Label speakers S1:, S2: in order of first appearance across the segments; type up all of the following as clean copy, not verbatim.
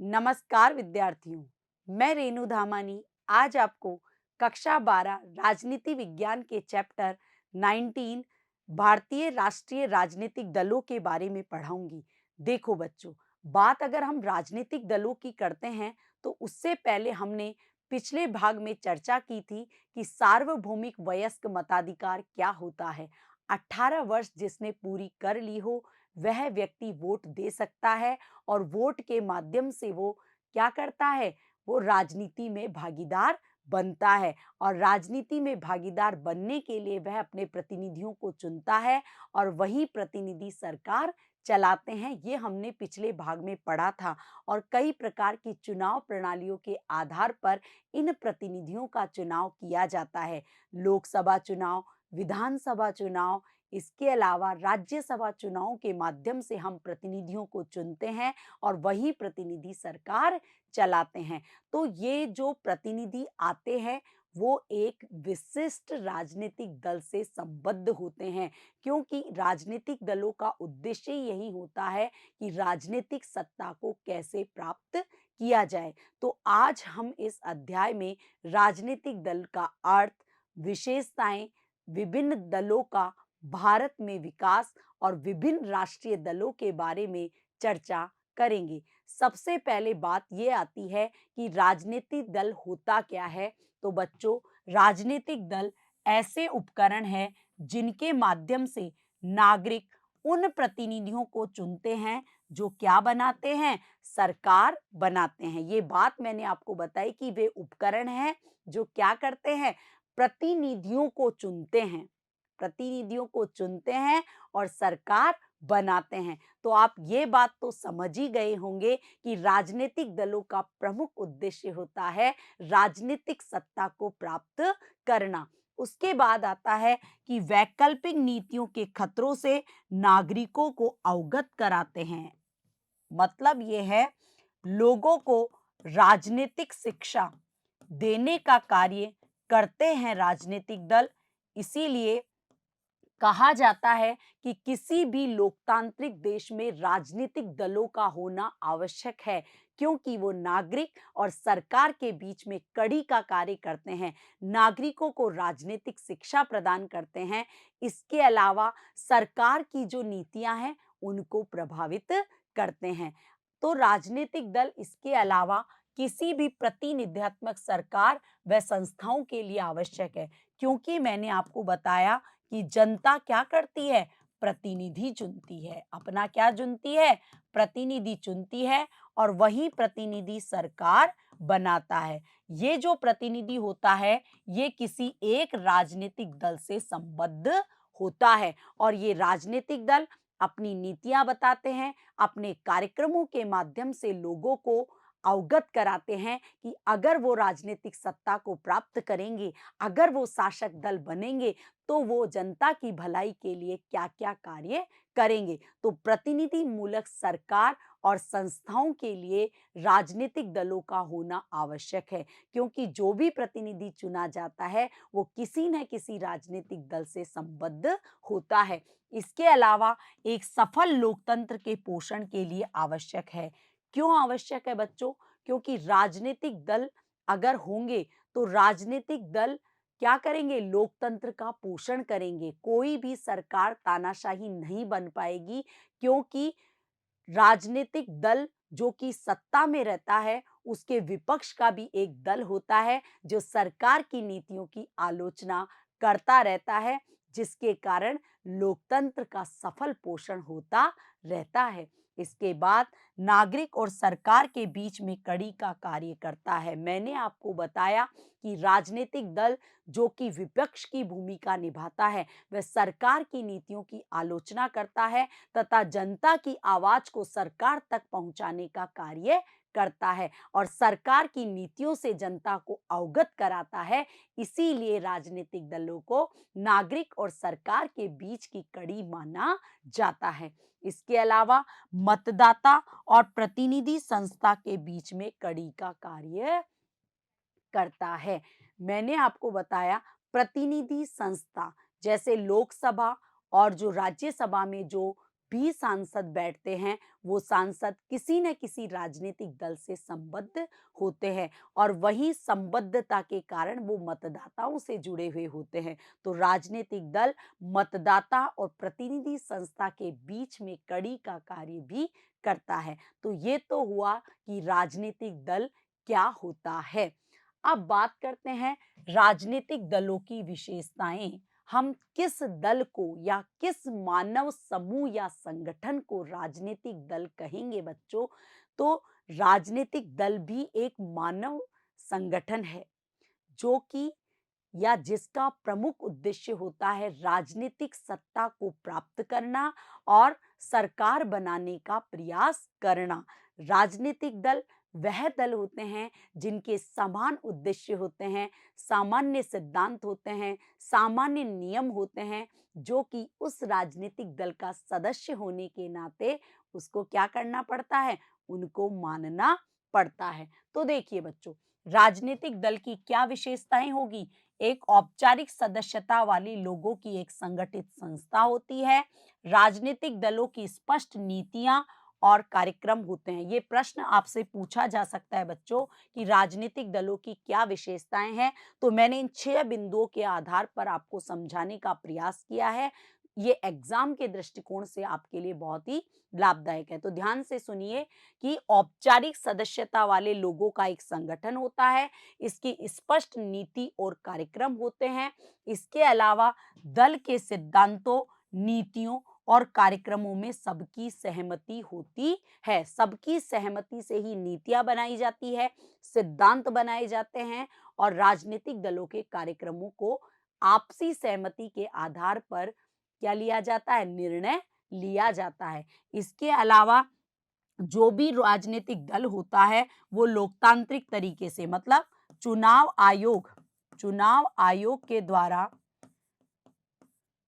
S1: नमस्कार विद्यार्थियों, मैं रेणु धामानी आज आपको कक्षा 12 राजनीति विज्ञान के चैप्टर 19 भारतीय राष्ट्रीय राजनीतिक दलों के बारे में पढ़ाऊंगी। देखो बच्चों, बात अगर हम राजनीतिक दलों की करते हैं तो उससे पहले हमने पिछले भाग में चर्चा की थी कि सार्वभौमिक वयस्क मताधिकार क्या होता है। 18 वर्ष जिसने पूरी कर ली हो वह व्यक्ति वोट दे सकता है और वोट के माध्यम से वो क्या करता है, वो राजनीति में भागीदार बनता है और राजनीति में भागीदार बनने के लिए वह अपने प्रतिनिधियों को चुनता है और वही प्रतिनिधि सरकार चलाते हैं। ये हमने पिछले भाग में पढ़ा था और कई प्रकार की चुनाव प्रणालियों के आधार पर इन प्रतिनिधियों का चुनाव किया जाता है। लोकसभा चुनाव, विधानसभा चुनाव, इसके अलावा राज्यसभा चुनाव के माध्यम से हम प्रतिनिधियों को चुनते हैं और वही प्रतिनिधि सरकार चलाते हैं। तो ये जो प्रतिनिधि आते हैं वो एक विशिष्ट राजनीतिक दल से संबद्ध होते हैं, क्योंकि राजनीतिक दलों का उद्देश्य यही होता है कि राजनीतिक सत्ता को कैसे प्राप्त किया जाए। तो आज हम इस अध्याय में राजनीतिक दल का अर्थ, विशेषताएं, विभिन्न दलों का भारत में विकास और विभिन्न राष्ट्रीय दलों के बारे में चर्चा करेंगे। सबसे पहले बात यह आती है कि राजनीतिक दल होता क्या है। तो बच्चों, राजनीतिक दल ऐसे उपकरण हैं जिनके माध्यम से नागरिक उन प्रतिनिधियों को चुनते हैं जो क्या बनाते हैं, सरकार बनाते हैं। ये बात मैंने आपको बताई कि वे उपकरण हैं जो क्या करते हैं, प्रतिनिधियों को चुनते हैं, प्रतिनिधियों को चुनते हैं और सरकार बनाते हैं। तो आप ये बात तो समझ ही गए होंगे कि राजनीतिक दलों का प्रमुख उद्देश्य होता है राजनीतिक सत्ता को प्राप्त करना। उसके बाद आता है कि वैकल्पिक नीतियों के खतरों से नागरिकों को अवगत कराते हैं। मतलब ये है, लोगों को राजनीतिक शिक्षा देने का कार्य करते हैं राजनीतिक दल। इसीलिए कहा जाता है कि किसी भी लोकतांत्रिक देश में राजनीतिक दलों का होना आवश्यक है, क्योंकि वो नागरिक और सरकार के बीच में कड़ी का कार्य करते हैं, नागरिकों को राजनीतिक शिक्षा प्रदान करते हैं। इसके अलावा सरकार की जो नीतियां हैं उनको प्रभावित करते हैं। तो राजनीतिक दल इसके अलावा किसी भी प्रतिनिधित्वक सरकार व संस्थाओं के लिए आवश्यक है, क्योंकि मैंने आपको बताया कि जनता क्या करती है, प्रतिनिधि चुनती है। अपना क्या चुनती है, प्रतिनिधि चुनती है और वही प्रतिनिधि सरकार बनाता है। ये जो प्रतिनिधि होता है ये किसी एक राजनीतिक दल से संबद्ध होता है और ये राजनीतिक दल अपनी नीतियां बताते हैं, अपने कार्यक्रमों के माध्यम से लोगों को अवगत कराते हैं कि अगर वो राजनीतिक सत्ता को प्राप्त करेंगे, अगर वो शासक दल बनेंगे तो वो जनता की भलाई के लिए क्या-क्या कार्य करेंगे। तो प्रतिनिधि मूलक सरकार और संस्थाओं के लिए राजनीतिक दलों का होना आवश्यक है, क्योंकि जो भी प्रतिनिधि चुना जाता है वो किसी न किसी राजनीतिक दल से संबद्ध होता है। इसके अलावा एक सफल लोकतंत्र के पोषण के लिए आवश्यक है। क्यों आवश्यक है बच्चों? क्योंकि राजनीतिक दल अगर होंगे तो राजनीतिक दल क्या करेंगे, लोकतंत्र का पोषण करेंगे। कोई भी सरकार तानाशाही नहीं बन पाएगी, क्योंकि राजनीतिक दल जो कि सत्ता में रहता है उसके विपक्ष का भी एक दल होता है जो सरकार की नीतियों की आलोचना करता रहता है, जिसके कारण लोकतंत्र का सफल पोषण होता रहता है। इसके बाद नागरिक और सरकार के बीच में कड़ी का कार्य करता है। मैंने आपको बताया कि राजनीतिक दल जो कि विपक्ष की भूमिका निभाता है वह सरकार की नीतियों की आलोचना करता है तथा जनता की आवाज को सरकार तक पहुंचाने का कार्य करता है और सरकार की नीतियों से जनता को अवगत कराता है। इसीलिए राजनीतिक दलों को नागरिक और सरकार के बीच की कड़ी माना जाता है। इसके अलावा मतदाता और प्रतिनिधि संस्था के बीच में कड़ी का कार्य करता है। मैंने आपको बताया प्रतिनिधि संस्था, जैसे लोकसभा और जो राज्यसभा में जो भी सांसद बैठते हैं वो सांसद किसी न किसी राजनीतिक दल से संबद्ध होते हैं और वही संबद्धता के कारण वो मतदाताओं से जुड़े हुए होते हैं। तो राजनीतिक दल मतदाता और प्रतिनिधि संस्था के बीच में कड़ी का कार्य भी करता है। तो ये तो हुआ कि राजनीतिक दल क्या होता है। अब बात करते हैं राजनीतिक दलों की विशेषताएं। हम किस दल को या किस मानव समूह या संगठन को राजनीतिक दल कहेंगे बच्चों? तो राजनीतिक दल भी एक मानव संगठन है जो कि या जिसका प्रमुख उद्देश्य होता है राजनीतिक सत्ता को प्राप्त करना और सरकार बनाने का प्रयास करना। राजनीतिक दल वह दल होते हैं जिनके समान उद्देश्य होते हैं, सामान्य सिद्धांत होते हैं, सामान्य नियम होते हैं, जो कि उस राजनीतिक दल का सदस्य होने के नाते उसको क्या करना पड़ता है, उनको मानना पड़ता है। तो देखिए बच्चों, राजनीतिक दल की क्या विशेषताएं होगी? एक औपचारिक सदस्यता वाले लोगों की एक संगठित संस्था होती है। राजनीतिक दलों की स्पष्ट नीतियां और कार्यक्रम होते हैं। ये प्रश्न आपसे पूछा जा सकता है बच्चों कि राजनीतिक दलों की क्या विशेषताएं हैं। तो मैंने इन 6 बिंदुओं के आधार पर आपको समझाने का प्रयास किया है। ये एग्जाम के दृष्टिकोण से आपके लिए बहुत ही लाभदायक है। तो ध्यान से सुनिए कि औपचारिक सदस्यता वाले लोगों का एक संगठन होता है, इसकी स्पष्ट नीति और कार्यक्रम होते हैं। इसके अलावा दल के सिद्धांतों, नीतियों और कार्यक्रमों में सबकी सहमति होती है। सबकी सहमति से ही नीतियां बनाई जाती है, सिद्धांत बनाए जाते हैं और राजनीतिक दलों के कार्यक्रमों को आपसी सहमति के आधार पर क्या लिया जाता है, निर्णय लिया जाता है। इसके अलावा जो भी राजनीतिक दल होता है वो लोकतांत्रिक तरीके से, मतलब चुनाव आयोग के द्वारा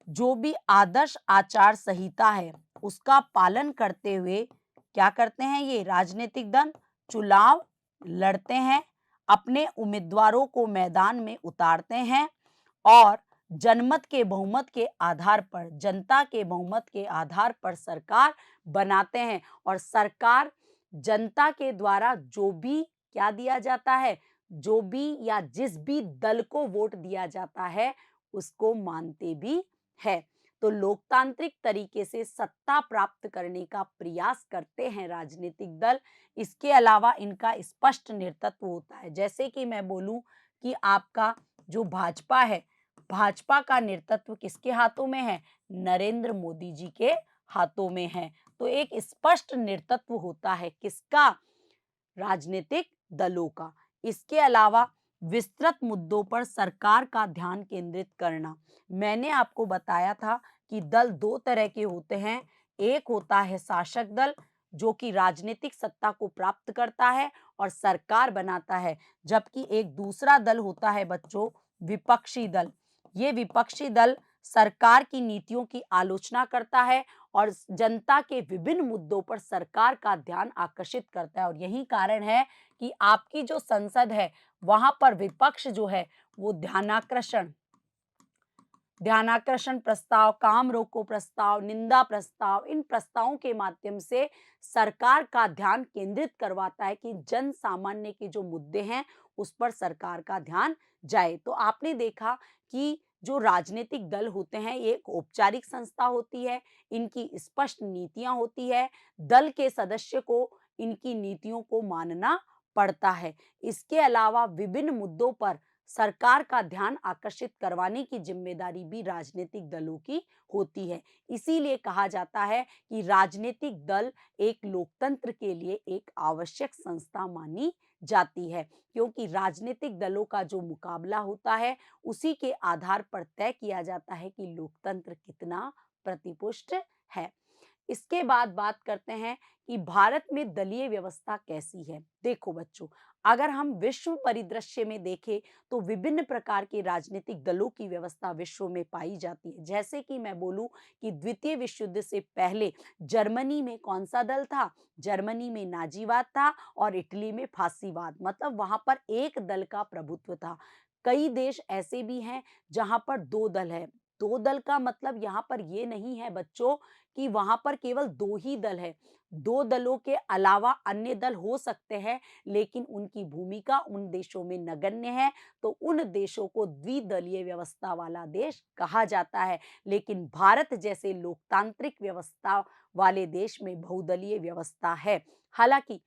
S1: जो भी आदर्श आचार संहिता है उसका पालन करते हुए क्या करते हैं, ये राजनीतिक दल चुनाव लड़ते हैं, अपने उम्मीदवारों को मैदान में उतारते हैं और जनमत के बहुमत के आधार पर, जनता के बहुमत के आधार पर सरकार बनाते हैं और सरकार जनता के द्वारा जो भी क्या दिया जाता है, जो भी या जिस भी दल को वोट दिया जाता है उसको मानते भी है। तो लोकतांत्रिक तरीके से सत्ता प्राप्त करने का प्रयास करते हैं राजनीतिक दल। इसके अलावा इनका स्पष्ट नेतृत्व होता है। जैसे कि मैं बोलूं कि आपका जो भाजपा है, भाजपा का नेतृत्व किसके हाथों में है, नरेंद्र मोदी जी के हाथों में है। तो एक स्पष्ट नेतृत्व होता है किसका, राजनीतिक दलों का। इसके अलावा विस्तृत मुद्दों पर सरकार का ध्यान केंद्रित करना। मैंने आपको बताया था कि दल दो तरह के होते हैं। एक होता है शासक दल जो कि राजनीतिक सत्ता को प्राप्त करता है और सरकार बनाता है, जबकि एक दूसरा दल होता है बच्चों विपक्षी दल। ये विपक्षी दल सरकार की नीतियों की आलोचना करता है और जनता के विभिन्न मुद्दों पर सरकार का ध्यान आकर्षित करता है। और यही कारण है कि आपकी जो संसद है वहां पर विपक्ष जो है वो ध्यानाकर्षण प्रस्ताव, काम रोको प्रस्ताव, निंदा प्रस्ताव, इन प्रस्तावों के माध्यम से सरकार का ध्यान केंद्रित करवाता है कि जन सामान्य के जो मुद्दे हैं उस पर सरकार का ध्यान जाए। तो आपने देखा कि जो राजनीतिक दल होते हैं ये एक औपचारिक संस्था होती है, इनकी स्पष्ट नीतियां होती है, दल के सदस्य को इनकी नीतियों को मानना पड़ता है। इसके अलावा विभिन्न मुद्दों पर सरकार का ध्यान आकर्षित करवाने की जिम्मेदारी भी राजनीतिक दलों की होती है। इसीलिए कहा जाता है कि राजनीतिक दल एक लोकतंत्र के लिए एक आवश्यक संस्था मानी जाती है, क्योंकि राजनीतिक दलों का जो मुकाबला होता है उसी के आधार पर तय किया जाता है कि लोकतंत्र कितना प्रतिपुष्ट है। इसके बाद बात करते हैं कि भारत में दलीय व्यवस्था कैसी है। देखो बच्चों, अगर हम विश्व परिदृश्य में देखें तो विभिन्न प्रकार के राजनीतिक दलों की व्यवस्था विश्व में पाई जाती है। जैसे कि मैं बोलूं कि द्वितीय विश्व युद्ध से पहले जर्मनी में कौन सा दल था, जर्मनी में नाजीवाद था और इटली में फांसीवाद, मतलब वहां पर एक दल का प्रभुत्व था। कई देश ऐसे भी हैं जहां पर दो दल है, दो दल का मतलब यहाँ पर ये नहीं है बच्चों कि वहां पर केवल दो ही दल है। दो दलों के अलावा अन्य दल हो सकते हैं, लेकिन उनकी भूमिका उन देशों में नगण्य है, तो उन देशों को द्विदलीय व्यवस्था वाला देश कहा जाता है। लेकिन भारत जैसे लोकतांत्रिक व्यवस्था वाले देश में बहुदलीय व्यवस्था है। हालांकि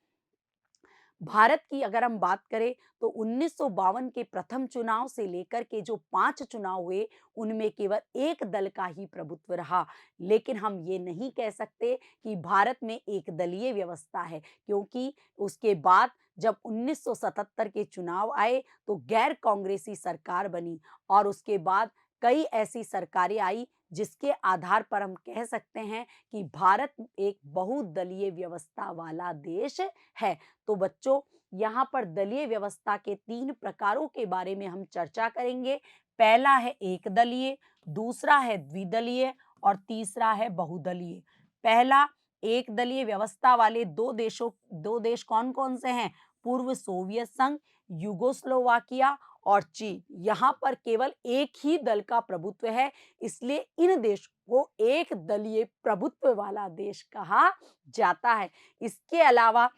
S1: भारत की अगर हम बात करें तो 1952 के प्रथम चुनाव से लेकर के जो 5 चुनाव हुए, उनमें केवल एक दल का ही प्रभुत्व रहा। लेकिन हम ये नहीं कह सकते कि भारत में एक दलीय व्यवस्था है, क्योंकि उसके बाद जब 1977 के चुनाव आए तो गैर कांग्रेसी सरकार बनी और उसके बाद कई ऐसी सरकारें आई जिसके आधार पर हम कह सकते हैं कि भारत एक बहुदलीय व्यवस्था वाला देश है। तो बच्चों, यहाँ पर दलीय व्यवस्था के 3 प्रकारों के बारे में हम चर्चा करेंगे। पहला है एकदलीय, दूसरा है द्विदलीय और तीसरा है बहुदलीय। पहला एकदलीय व्यवस्था वाले दो देश कौन-कौन से हैं? पूर्व सोवियत संघ, यूगोस्लोवाकिया और चीन। यहाँ पर केवल एक ही दल का प्रभुत्व है, इसलिए इन देशों को एक दलीय प्रभुत्व वाला देश कहा जाता है। इसके अलावा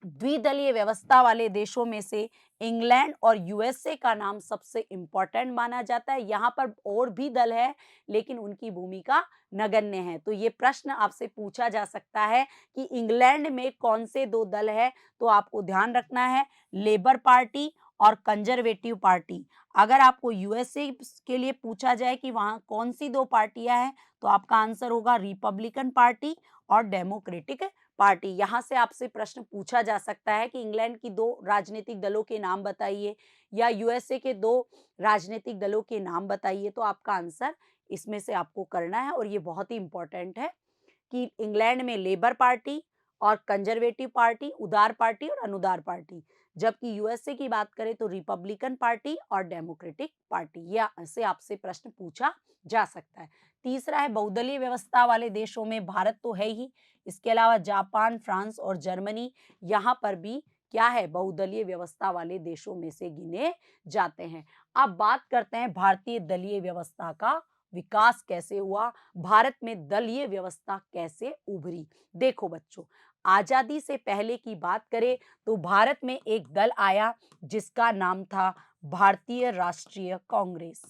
S1: द्विदलीय व्यवस्था वाले देशों में से इंग्लैंड और यूएसए का नाम सबसे इंपॉर्टेंट माना जाता है। यहाँ पर और भी दल है, लेकिन उनकी भूमिका नगण्य है। तो ये प्रश्न आपसे पूछा जा सकता है कि इंग्लैंड में कौन से दो दल है, तो आपको ध्यान रखना है लेबर पार्टी और कंजर्वेटिव पार्टी। अगर आपको यूएसए के लिए पूछा जाए कि वहां कौन सी दो पार्टियां हैं, तो आपका आंसर होगा रिपब्लिकन पार्टी और डेमोक्रेटिक पार्टी। यहां से आपसे प्रश्न पूछा जा सकता है कि इंग्लैंड की दो राजनीतिक दलों के नाम बताइए या यूएसए के दो राजनीतिक दलों के नाम बताइए, तो आपका आंसर इसमें से आपको करना है और ये बहुत ही इंपॉर्टेंट है कि इंग्लैंड में लेबर पार्टी और कंजर्वेटिव पार्टी, उदार पार्टी और अनुदार पार्टी, जबकि यूएसए की बात करें तो रिपब्लिकन पार्टी और डेमोक्रेटिक पार्टी। या ऐसे आपसे प्रश्न पूछा जा सकता है। तीसरा है बहुदलीय व्यवस्था वाले देशों में भारत तो है ही, इसके अलावा जापान, फ्रांस और जर्मनी यहाँ पर भी क्या है, बहुदलीय व्यवस्था वाले देशों में से गिने जाते हैं। अब बात करते हैं भारतीय दलीय व्यवस्था का विकास कैसे हुआ, भारत में दलीय व्यवस्था कैसे उभरी। देखो बच्चों, आजादी से पहले की बात करें तो भारत में एक दल आया जिसका नाम था भारतीय राष्ट्रीय कांग्रेस।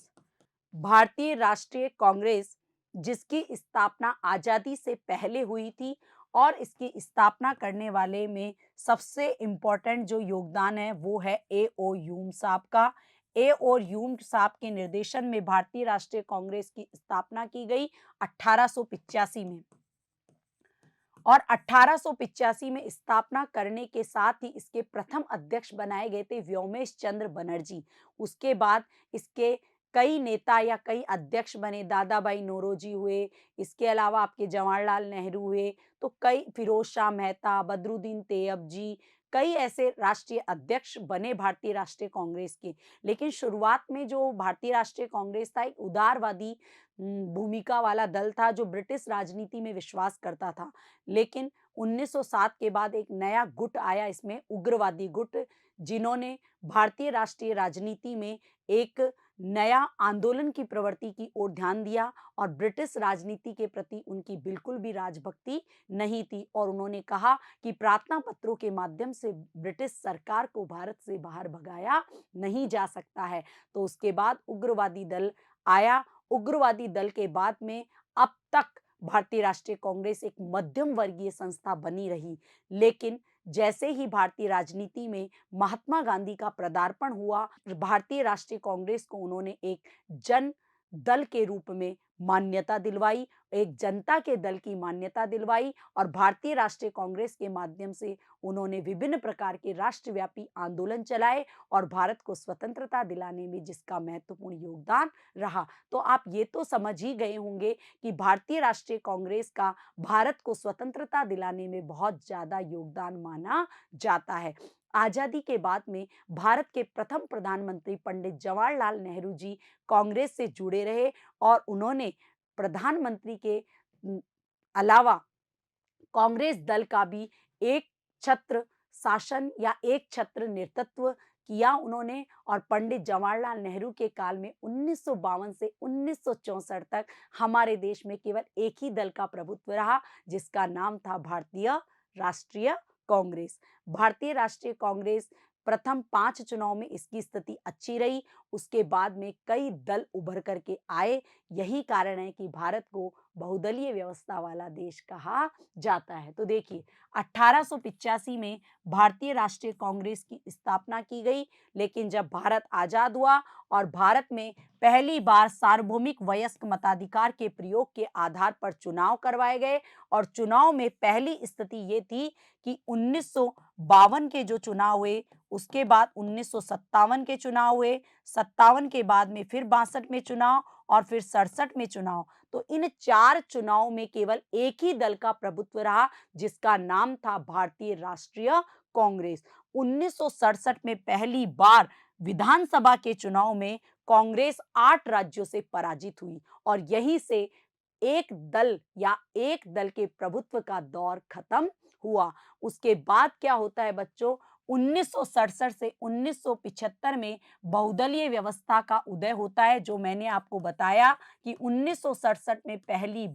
S1: भारतीय राष्ट्रीय कांग्रेस जिसकी स्थापना आजादी से पहले हुई थी और इसकी स्थापना करने वाले में सबसे इंपॉर्टेंट जो योगदान है वो है ए ओ ह्यूम साहब का। ए ओ ह्यूम साहब के निर्देशन में भारतीय राष्ट्रीय कांग्रेस की स्थापना की गई 1885 में और 1885 में स्थापना करने के साथ ही इसके प्रथम अध्यक्ष बनाए गए थे व्योमेश चंद्र बनर्जी। उसके बाद इसके कई नेता या कई अध्यक्ष बने, दादा भाई नौरोजी हुए, इसके अलावा आपके जवाहरलाल नेहरू हुए, तो कई फिरोज शाह मेहता, बदरुद्दीन तैयब, कई ऐसे राष्ट्रीय अध्यक्ष बने भारतीय राष्ट्रीय कांग्रेस के। लेकिन शुरुआत में जो भारतीय राष्ट्रीय कांग्रेस था एक उदारवादी भूमिका वाला दल था जो ब्रिटिश राजनीति में विश्वास करता था। लेकिन 1907 के बाद एक नया गुट आया इसमें, उग्रवादी गुट, जिन्होंने भारतीय राष्ट्रीय राजनीति में एक नया आंदोलन की प्रवृत्ति की ओर ध्यान दिया और ब्रिटिश राजनीति के प्रति उनकी बिल्कुल भी राजभक्ति नहीं थी और उन्होंने कहा कि प्रार्थना पत्रों के माध्यम से ब्रिटिश सरकार को भारत से बाहर भगाया नहीं जा सकता है। तो उसके बाद उग्रवादी दल आया। उग्रवादी दल के बाद में अब तक भारतीय राष्ट्रीय कांग्रेस एक मध्यम वर्गीय संस्था बनी रही। लेकिन जैसे ही भारतीय राजनीति में महात्मा गांधी का पदार्पण हुआ, भारतीय राष्ट्रीय कांग्रेस को उन्होंने एक जन दल के रूप में मान्यता दिलवाई, एक जनता के दल की मान्यता दिलवाई और भारतीय राष्ट्रीय कांग्रेस के माध्यम से उन्होंने विभिन्न प्रकार के राष्ट्रव्यापी आंदोलन चलाए और भारत को स्वतंत्रता दिलाने में जिसका महत्वपूर्ण योगदान रहा। तो आप ये तो समझ ही गए होंगे कि भारतीय राष्ट्रीय कांग्रेस का भारत को स्वतंत्रता दिलाने में बहुत ज्यादा योगदान माना जाता है। आजादी के बाद में भारत के प्रथम प्रधानमंत्री पंडित जवाहरलाल नेहरू जी कांग्रेस से जुड़े रहे और उन्होंने प्रधानमंत्री के अलावा कांग्रेस दल का भी एक छत्र शासन या एक छत्र नेतृत्व किया उन्होंने। और पंडित जवाहरलाल नेहरू के काल में 1952 से 1964 तक हमारे देश में केवल एक ही दल का प्रभुत्व रहा, जिसका नाम था भारतीय राष्ट्रीय कांग्रेस। भारतीय राष्ट्रीय कांग्रेस प्रथम 5 चुनाव में इसकी स्थिति अच्छी रही, उसके बाद में कई दल उभर करके आए। यही कारण है कि भारत को बहुदलीय व्यवस्था वाला देश कहा जाता है। तो देखिए 1885 में भारतीय राष्ट्रीय कांग्रेस की स्थापना की गई, लेकिन जब भारत आजाद हुआ और भारत में पहली बार सार्वभौमिक वयस्क मताधिकार के प्रयोग के आधार पर चुनाव करवाए गए, और चुनाव में पहली स्थिति ये थी कि 1952 के जो चुनाव हुए, उसके बाद 1957 के चुनाव हुए, 57 के बाद में फिर 62 में चुनाव और फिर 67 में चुनाव। तो इन 4 चुनाव में केवल एक ही दल का प्रभुत्व रहा, जिसका नाम था भारतीय राष्ट्रीय कांग्रेस। 1967 में पहली बार विधानसभा के चुनाव में कांग्रेस 8 राज्यों से पराजित हुई, और यहीं से एक दल के प्रभुत्व का दौर खत्म हुआ। उसके बाद क्या होता है बच्चों, 1967 से 1975 में बहुदलीय व्यवस्था का उदय होता है। जो मैंने आपको बताया कि 1967 में पहली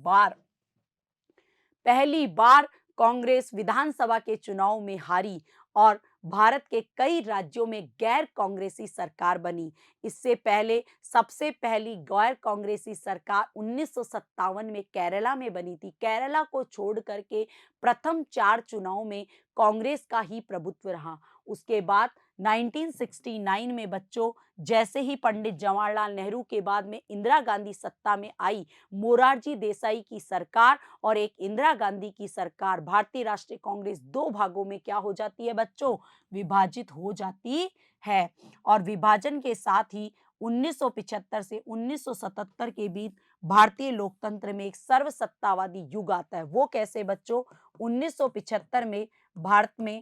S1: बार कांग्रेस विधानसभा के चुनाव में हारी और भारत के कई राज्यों में गैर कांग्रेसी सरकार बनी। इससे पहले सबसे पहली गैर कांग्रेसी सरकार 1957 में केरला में बनी थी। केरला को छोड़ करके प्रथम 4 चुनाव में कांग्रेस का ही प्रभुत्व रहा। उसके बाद 1969 में बच्चों, जैसे ही पंडित जवाहरलाल नेहरू के बाद में इंदिरा गांधी सत्ता में आई, मोरारजी देसाई की सरकार और एक इंदिरा गांधी की सरकार, भारतीय राष्ट्रीय कांग्रेस 2 भागों में क्या हो जाती है बच्चों, विभाजित हो जाती है। और विभाजन के साथ ही 1975 से 1977 के बीच भारतीय लोकतंत्र में एक सर्वसत्तावादी युग आता है। वो कैसे बच्चों, 1975 में भारत में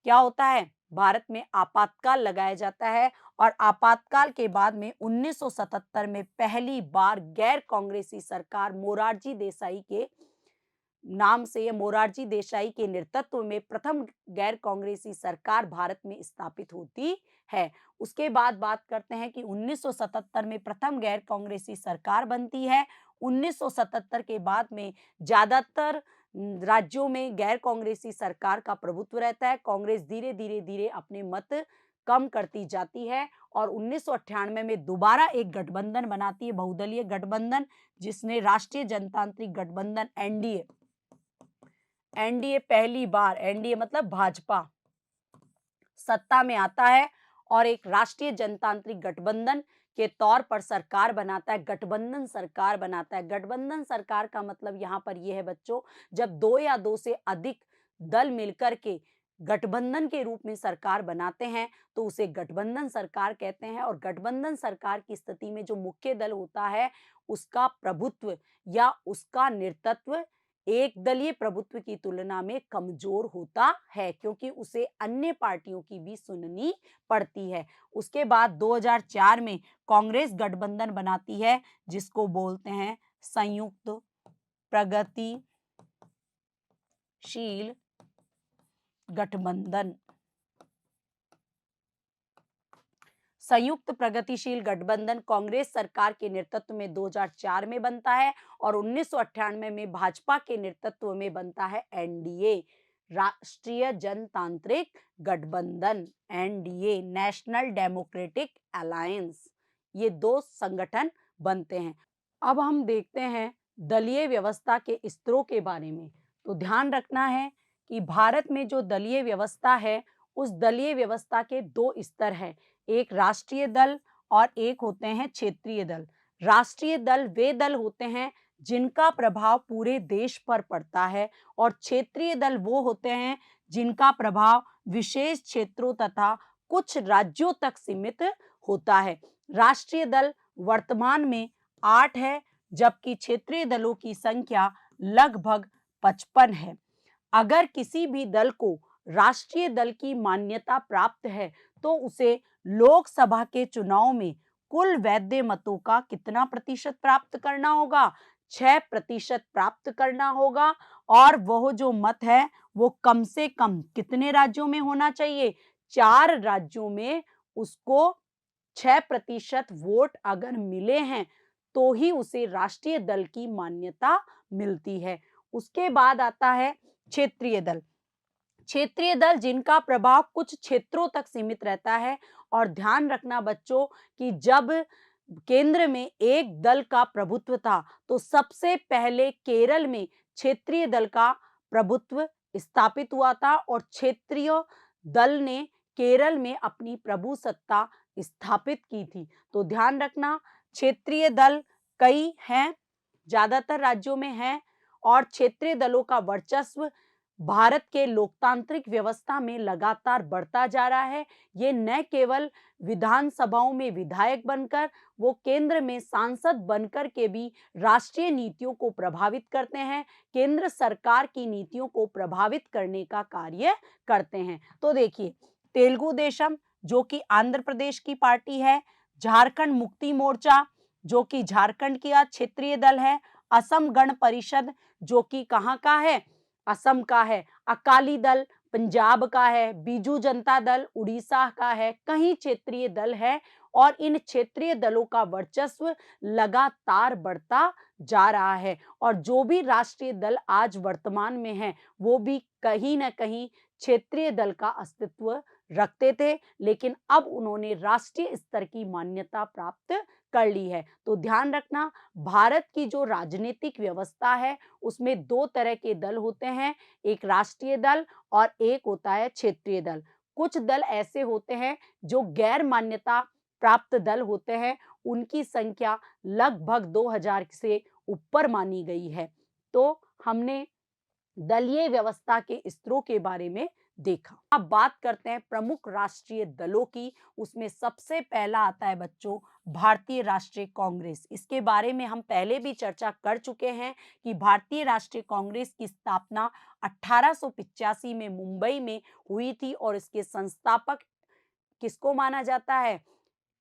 S1: क्या होता है, भारत में आपातकाल लगाया जाता है, और आपातकाल के बाद में 1977 में पहली बार गैर कांग्रेसी सरकार मोरारजी देसाई के नाम से, मोरारजी देसाई के नेतृत्व में प्रथम गैर कांग्रेसी सरकार भारत में स्थापित होती है। उसके बाद बात करते हैं कि 1977 में प्रथम गैर कांग्रेसी सरकार बनती है। 1977 के बाद में ज्यादातर राज्यों में गैर कांग्रेसी सरकार का प्रभुत्व रहता है। कांग्रेस धीरे धीरे अपने मत कम करती जाती है, और 1998 में दोबारा एक गठबंधन बनाती है, बहुदलीय गठबंधन, जिसने राष्ट्रीय जनतांत्रिक गठबंधन एनडीए पहली बार, एनडीए मतलब भाजपा, सत्ता में आता है और एक राष्ट्रीय जनतांत्रिक गठबंधन के तौर पर सरकार बनाता है, गठबंधन सरकार बनाता है। गठबंधन सरकार का मतलब यहाँ पर यह है बच्चों, जब 2 या 2 से अधिक दल मिलकर के गठबंधन के रूप में सरकार बनाते हैं तो उसे गठबंधन सरकार कहते हैं। और गठबंधन सरकार की स्थिति में जो मुख्य दल होता है, उसका प्रभुत्व या उसका नेतृत्व एक दलीय प्रभुत्व की तुलना में कमजोर होता है, क्योंकि उसे अन्य पार्टियों की भी सुननी पड़ती है। उसके बाद 2004 में कांग्रेस गठबंधन बनाती है, जिसको बोलते हैं संयुक्त प्रगतिशील गठबंधन। संयुक्त प्रगतिशील गठबंधन कांग्रेस सरकार के नेतृत्व में 2004 में बनता है, और 1998 में भाजपा के नेतृत्व में बनता है एनडीए, राष्ट्रीय जनतांत्रिक गठबंधन, एनडीए, नेशनल डेमोक्रेटिक अलायंस। ये 2 संगठन बनते हैं। अब हम देखते हैं दलीय व्यवस्था के स्तरों के बारे में। तो ध्यान रखना है कि भारत में जो दलीय व्यवस्था है, उस दलीय व्यवस्था के 2 स्तर हैं, एक राष्ट्रीय दल और एक होते हैं क्षेत्रीय दल। राष्ट्रीय दल वे दल होते हैं जिनका प्रभाव पूरे देश पर पड़ता है, और क्षेत्रीय दल वो होते हैं जिनका प्रभाव विशेष क्षेत्रों तथा कुछ राज्यों तक सीमित होता है। राष्ट्रीय दल वर्तमान में 8 है, जबकि क्षेत्रीय दलों की संख्या लगभग 55 है। अगर किसी भी दल को राष्ट्रीय दल की मान्यता प्राप्त है तो उसे लोकसभा के चुनाव में कुल वैध मतों का कितना प्रतिशत प्राप्त करना होगा, 6% प्राप्त करना होगा। और वह जो मत है वो कम से कम कितने राज्यों में होना चाहिए, 4 राज्यों में उसको 6% वोट अगर मिले हैं तो ही उसे राष्ट्रीय दल की मान्यता मिलती है। उसके बाद आता है क्षेत्रीय दल। क्षेत्रीय दल जिनका प्रभाव कुछ क्षेत्रों तक सीमित रहता है। और ध्यान रखना बच्चों कि जब केंद्र में एक दल का प्रभुत्व था तो सबसे पहले केरल में क्षेत्रीय दल का प्रभुत्व स्थापित हुआ था और क्षेत्रीय दल ने केरल में अपनी प्रभुसत्ता स्थापित की थी। तो ध्यान रखना क्षेत्रीय दल कई हैं, ज्यादातर राज्यों में हैं और क्षेत्रीय दलों का वर्चस्व भारत के लोकतांत्रिक व्यवस्था में लगातार बढ़ता जा रहा है। ये न केवल विधानसभाओं में विधायक बनकर, वो केंद्र में सांसद बनकर के भी राष्ट्रीय नीतियों को प्रभावित करते हैं, केंद्र सरकार की नीतियों को प्रभावित करने का कार्य करते हैं। तो देखिए, तेलुगु देशम जो कि आंध्र प्रदेश की पार्टी है, झारखंड मुक्ति मोर्चा जो कि झारखंड की क्षेत्रीय दल है, असम गण परिषद जो कि कहाँ का है, असम का है, अकाली दल पंजाब का है, बीजू जनता दल उड़ीसा का है, कई क्षेत्रीय दल है और इन क्षेत्रीय दलों का वर्चस्व लगातार बढ़ता जा रहा है। और जो भी राष्ट्रीय दल आज वर्तमान में है वो भी कहीं ना कहीं क्षेत्रीय दल का अस्तित्व रखते थे, लेकिन अब उन्होंने राष्ट्रीय स्तर की मान्यता प्राप्त कर ली है। तो ध्यान रखना, भारत की जो राजनीतिक व्यवस्था है उसमें दो तरह के दल होते हैं, एक राष्ट्रीय दल और एक होता है क्षेत्रीय दल। कुछ दल ऐसे होते हैं जो गैर मान्यता प्राप्त दल होते हैं, उनकी संख्या लगभग 2000 से ऊपर मानी गई है। तो हमने दलीय व्यवस्था के स्तरों के बारे में देखा। अब बात करते हैं प्रमुख राष्ट्रीय दलों की। उसमें सबसे पहला आता है बच्चों भारतीय राष्ट्रीय कांग्रेस। इसके बारे में हम पहले भी चर्चा कर चुके हैं कि भारतीय राष्ट्रीय कांग्रेस की स्थापना 1885 में मुंबई में हुई थी और इसके संस्थापक किसको माना जाता है,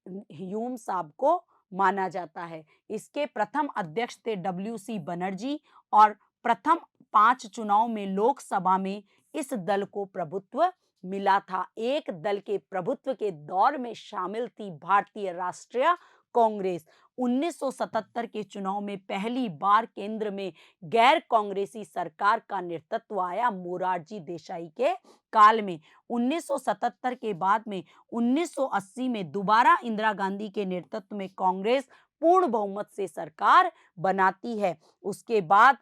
S1: ह्यूम साहब को माना जाता है। इसके प्रथम अध्यक्ष थे डब्ल्यू.सी. बनर्जी और प्रथम 5 चुनाव में लोकसभा में इस दल को प्रभुत्व मिला था। एक दल के प्रभुत्व के दौर में शामिल थी भारतीय राष्ट्रीय कांग्रेस। 1977 के चुनाव में पहली बार केंद्र में गैर कांग्रेसी सरकार का नेतृत्व आया मोरारजी देसाई के काल में। 1977 के बाद में 1980 में दोबारा इंदिरा गांधी के नेतृत्व में कांग्रेस पूर्ण बहुमत से सरकार बनाती है। उसके बाद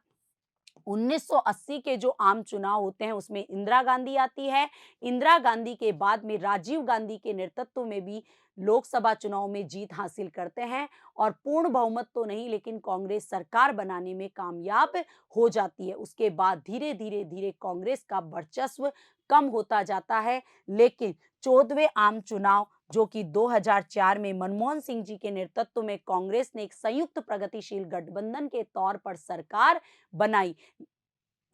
S1: 1980 के जो आम चुनाव होते हैं उसमें इंदिरा गांधी आती है। इंदिरा गांधी के बाद में राजीव गांधी के नेतृत्व में भी लोकसभा चुनाव में जीत हासिल करते हैं और पूर्ण बहुमत तो नहीं लेकिन कांग्रेस सरकार बनाने में कामयाब हो जाती है। उसके बाद धीरे धीरे कांग्रेस का वर्चस्व कम होता जाता है, लेकिन 14वें आम चुनाव जो कि 2004 में मनमोहन सिंह जी के नेतृत्व में कांग्रेस ने एक संयुक्त प्रगतिशील गठबंधन के तौर पर सरकार बनाई।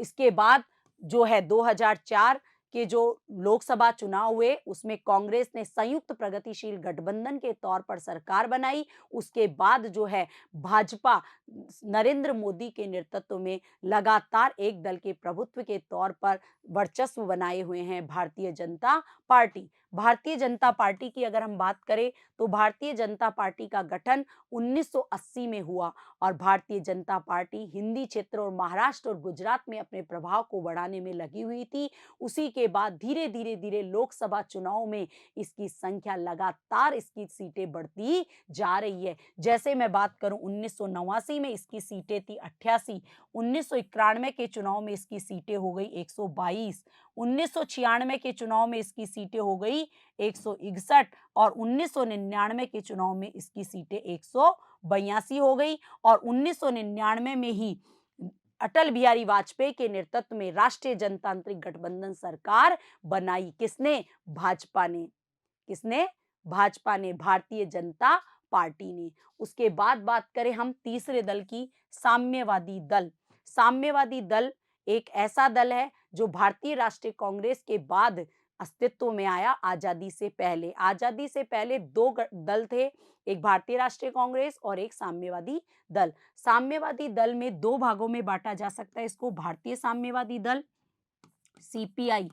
S1: इसके बाद जो है 2004 के जो लोकसभा चुनाव हुए उसमें कांग्रेस ने संयुक्त प्रगतिशील गठबंधन के तौर पर सरकार बनाई। उसके बाद जो है भाजपा नरेंद्र मोदी के नेतृत्व में लगातार एक दल के प्रभुत्व के तौर पर वर्चस्व बनाए हुए हैं भारतीय जनता पार्टी। भारतीय जनता पार्टी की अगर हम बात करें तो भारतीय जनता पार्टी का गठन 1980 में हुआ और भारतीय जनता पार्टी हिंदी क्षेत्र और महाराष्ट्र और गुजरात में अपने प्रभाव को बढ़ाने में लगी हुई थी। उसी के बाद धीरे धीरे लोकसभा चुनाव में इसकी संख्या लगातार इसकी सीटें बढ़ती जा रही है। जैसे मैं बात करूं 1989 में इसकी सीटें थी 88, 1991 के चुनाव में इसकी सीटें हो गई 122, 1996 के चुनाव में इसकी सीटें हो गई 161 और 1999 के चुनाव में इसकी सीटें 182 हो गई। और 1999 में ही अटल बिहारी वाजपेयी के नेतृत्व में राष्ट्रीय जनतांत्रिक गठबंधन सरकार बनाई। किसने? भाजपा ने। किसने? भाजपा ने, भारतीय जनता पार्टी ने। उसके बाद बात करें हम तीसरे दल की, साम्यवादी दल। साम्यवादी दल एक ऐसा दल है जो भारतीय राष्ट्रीय कांग्रेस के बाद अस्तित्व में आया आजादी से पहले। आजादी से पहले दो दल थे, एक भारतीय राष्ट्रीय कांग्रेस और एक साम्यवादी दल। साम्यवादी दल में दो भागों में बांटा जा सकता है इसको, भारतीय साम्यवादी दल सीपीआई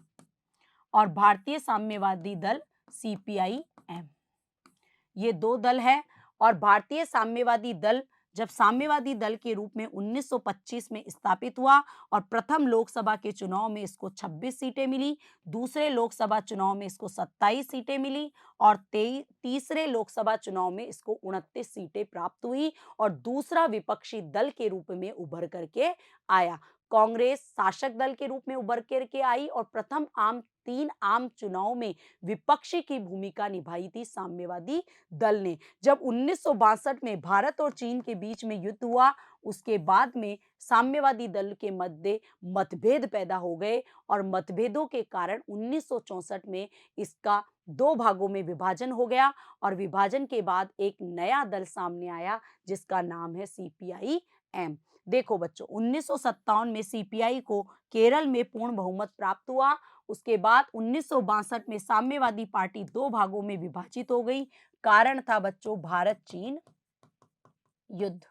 S1: और भारतीय साम्यवादी दल सीपीआईएम। ये दो दल है। और भारतीय साम्यवादी दल जब साम्यवादी दल के रूप में 1925 में स्थापित हुआ और प्रथम लोकसभा के चुनाव में इसको 26 सीटें मिली, दूसरे लोकसभा चुनाव में इसको 27 सीटें मिली और तीसरे लोकसभा चुनाव में इसको 29 सीटें प्राप्त हुई और दूसरा विपक्षी दल के रूप में उभर करके आया। कांग्रेस शासक दल के रूप में उभर करके आई और प्रथम तीन आम चुनाव में विपक्षी की भूमिका निभाई थी साम्यवादी दल ने। जब 1962 में भारत और चीन के बीच में युद्ध हुआ, उसके बाद में साम्यवादी दल के मध्य मतभेद पैदा हो गए और मतभेदों के कारण 1964 में इसका दो भागों में विभाजन हो गया और विभाजन के बाद एक नया दल सामने आया जिसका नाम है सीपीआई एम। देखो बच्चों, 1957 में सीपीआई को केरल में पूर्ण बहुमत प्राप्त हुआ। उसके बाद 1962 में साम्यवादी पार्टी दो भागों में विभाजित हो गई। कारण था बच्चों भारत चीन युद्ध।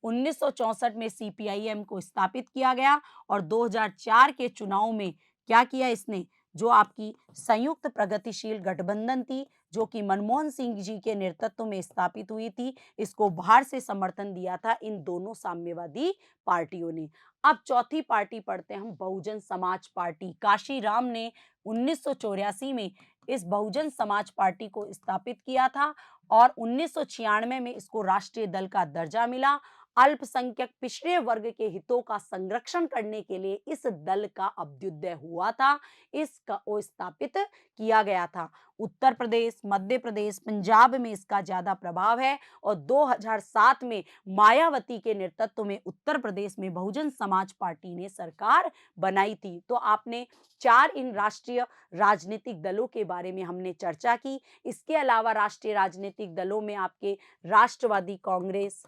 S1: 1964 में सीपीआईएम को स्थापित किया गया और 2004 के चुनाव में क्या किया इसने, जो आपकी संयुक्त प्रगतिशील गठबंधन थी जो कि मनमोहन सिंह जी के नेतृत्व में स्थापित हुई थी, इसको बाहर से समर्थन दिया था इन दोनों साम्यवादी पार्टियों ने। अब चौथी पार्टी पढ़ते हैं हम, बहुजन समाज पार्टी। काशीराम ने 1984 में इस बहुजन समाज पार्टी को स्थापित किया था और 1996 में इसको राष्ट्रीय दल का दर्जा मिला। अल्पसंख्यक पिछड़े वर्ग के हितों का संरक्षण करने के लिए इस दल का अभ्युदय हुआ था, इसका स्थापित किया गया था। उत्तर प्रदेश, मध्य प्रदेश, पंजाब में इसका ज्यादा प्रभाव है और 2007 में मायावती के नेतृत्व में उत्तर प्रदेश में बहुजन समाज पार्टी ने सरकार बनाई थी। तो आपने चार इन राष्ट्रीय राजनीतिक दलों के बारे में हमने चर्चा की। इसके अलावा राष्ट्रीय राजनीतिक दलों में आपके राष्ट्रवादी कांग्रेस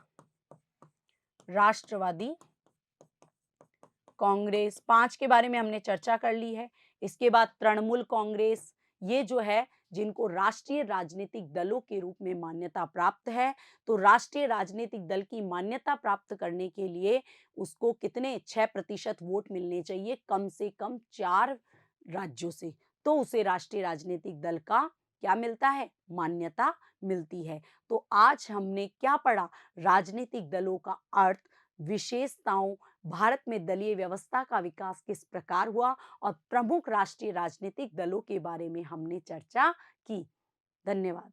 S1: 5 के बारे में हमने चर्चा कर ली है। इसके बाद तृणमूल कांग्रेस, ये जो है जिनको राष्ट्रीय राजनीतिक दलों के रूप में मान्यता प्राप्त है। तो राष्ट्रीय राजनीतिक दल की मान्यता प्राप्त करने के लिए उसको कितने 6% वोट मिलने चाहिए, कम से कम 4 राज्यों से, तो उसे राष्ट्रीय राजनीतिक दल का क्या मिलता है, मान्यता मिलती है। तो आज हमने क्या पढ़ा, राजनीतिक दलों का अर्थ, विशेषताओं, भारत में दलीय व्यवस्था का विकास किस प्रकार हुआ और प्रमुख राष्ट्रीय राजनीतिक दलों के बारे में हमने चर्चा की। धन्यवाद।